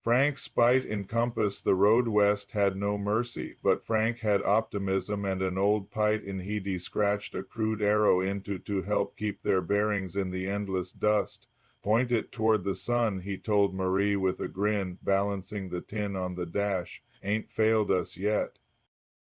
Frank's spite encompassed the road west had no mercy, but Frank had optimism and an old pite in he scratched a crude arrow into to help keep their bearings in the endless dust. Point it toward the sun, he told Marie with a grin, balancing the tin on the dash. Ain't failed us yet.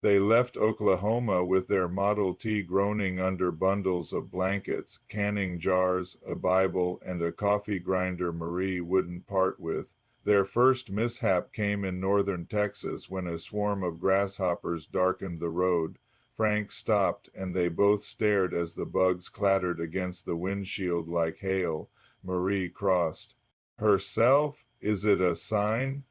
They left Oklahoma with their Model T groaning under bundles of blankets, canning jars, a Bible, and a coffee grinder Marie wouldn't part with. Their first mishap came in northern Texas when a swarm of grasshoppers darkened the road. Frank stopped, and they both stared as the bugs clattered against the windshield like hail. Marie crossed. Herself? Is it a sign?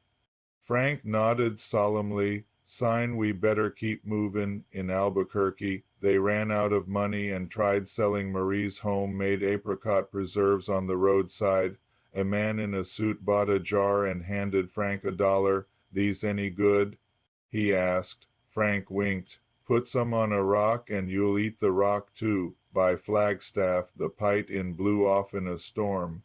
Frank nodded solemnly. Sign we better keep movin'. In Albuquerque, they ran out of money and tried selling Marie's home-made apricot preserves on the roadside. A man in a suit bought a jar and handed Frank $1. These any good? He asked. Frank winked. Put some on a rock and you'll eat the rock too. By Flagstaff, the Pite Inn blew off in a storm.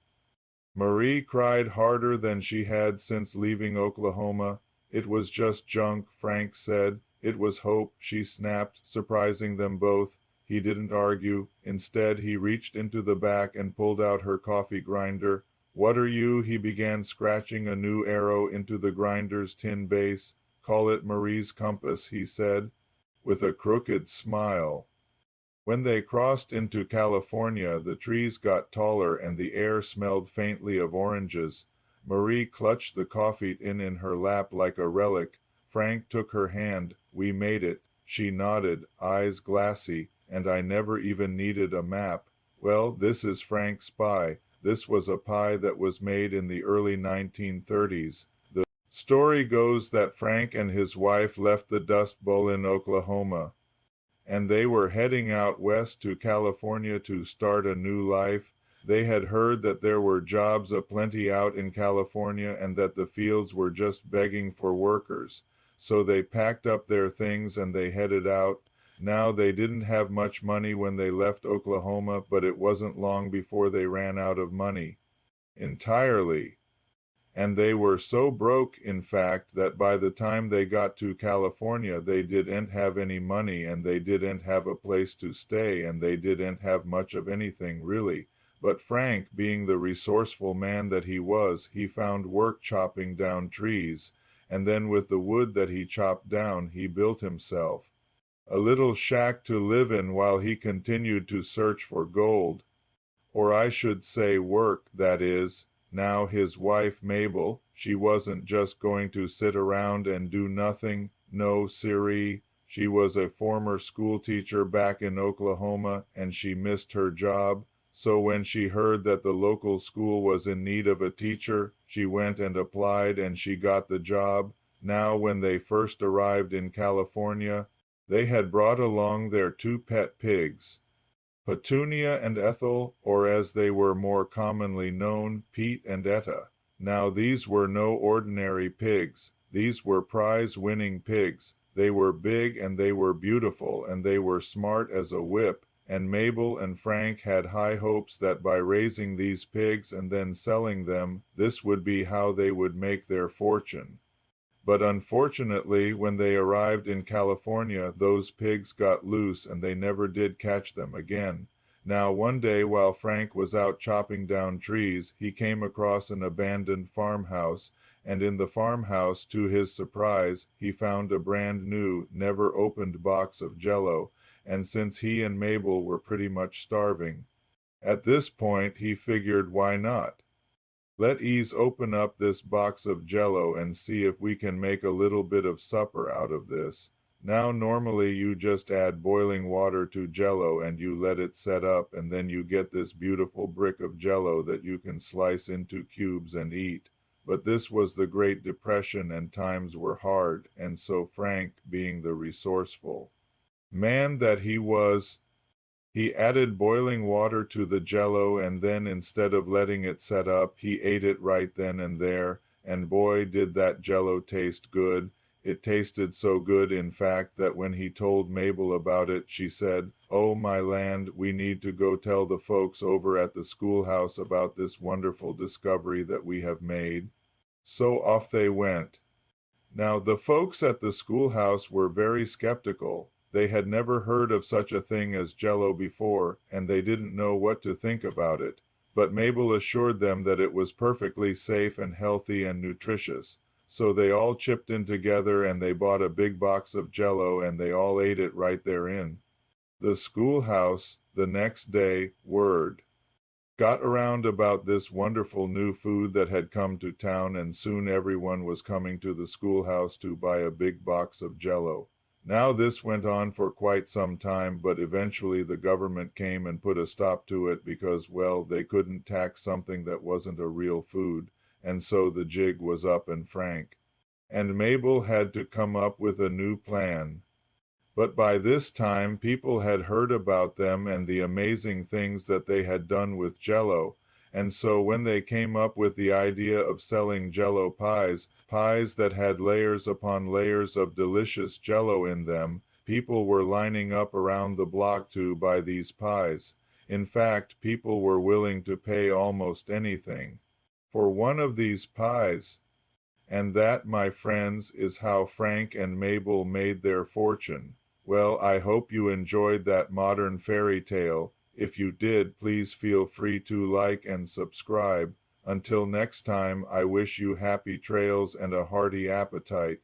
Marie cried harder than she had since leaving Oklahoma. It was just junk, Frank said. It was hope, she snapped, surprising them both. He didn't argue. Instead, he reached into the back and pulled out her coffee grinder. What are you? He began scratching a new arrow into the grinder's tin base. Call it Marie's compass, he said, with a crooked smile. When they crossed into California, the trees got taller and the air smelled faintly of oranges. Marie clutched the coffee tin in her lap like a relic. Frank took her hand. We made it. She nodded, eyes glassy, and I never even needed a map. Well, this is Frank's pie. This was a pie that was made in the early 1930s. The story goes that Frank and his wife left the Dust Bowl in Oklahoma, and they were heading out west to California to start a new life. They had heard that there were jobs aplenty out in California and that the fields were just begging for workers. So they packed up their things and they headed out. Now they didn't have much money when they left Oklahoma, but it wasn't long before they ran out of money. Entirely. And they were so broke, in fact, that by the time they got to California, they didn't have any money and they didn't have a place to stay and they didn't have much of anything, really. But Frank, being the resourceful man that he was, he found work chopping down trees, and then with the wood that he chopped down, he built himself a little shack to live in while he continued to search for gold. Or I should say work, that is. Now his wife Mabel, she wasn't just going to sit around and do nothing. No, siree. She was a former schoolteacher back in Oklahoma, and she missed her job. So when she heard that the local school was in need of a teacher, she went and applied and she got the job. Now when they first arrived in California, they had brought along their two pet pigs, Petunia and Ethel, or as they were more commonly known, Pete and Etta. Now these were no ordinary pigs. These were prize-winning pigs. They were big and they were beautiful and they were smart as a whip, and Mabel and Frank had high hopes that by raising these pigs and then selling them, this would be how they would make their fortune. But unfortunately, when they arrived in California, those pigs got loose and they never did catch them again. Now, one day while Frank was out chopping down trees, he came across an abandoned farmhouse, and in the farmhouse, to his surprise, he found a brand new, never opened box of Jell-O, and since he and Mabel were pretty much starving, at this point he figured, why not? Let ease open up this box of Jell-O and see if we can make a little bit of supper out of this. Now normally you just add boiling water to Jell-O and you let it set up, and then you get this beautiful brick of Jell-O that you can slice into cubes and eat. But this was the Great Depression and times were hard, and so Frank, being the resourceful man that he was, he added boiling water to the Jell-O, and then instead of letting it set up, he ate it right then and there, and boy did that Jell-O taste good. It tasted so good, in fact, that when he told Mabel about it, she said, "Oh, my land, we need to go tell the folks over at the schoolhouse about this wonderful discovery that we have made." So off they went. Now the folks at the schoolhouse were very skeptical. They had never heard of such a thing as Jello before, and they didn't know what to think about it. But Mabel assured them that it was perfectly safe and healthy and nutritious. So they all chipped in together and they bought a big box of Jello and they all ate it right therein. The schoolhouse, the next day, word got around about this wonderful new food that had come to town, and soon everyone was coming to the schoolhouse to buy a big box of Jello. Now this went on for quite some time, but eventually the government came and put a stop to it because, well, they couldn't tax something that wasn't a real food, and so the jig was up and Frank and Mabel had to come up with a new plan. But by this time people had heard about them and the amazing things that they had done with Jello, and so when they came up with the idea of selling Jello pies, pies that had layers upon layers of delicious Jello in them, people were lining up around the block to buy these pies. In fact, people were willing to pay almost anything for one of these pies. And that, my friends, is how Frank and Mabel made their fortune. Well, I hope you enjoyed that modern fairy tale. If you did, please feel free to like and subscribe. Until next time, I wish you happy trails and a hearty appetite.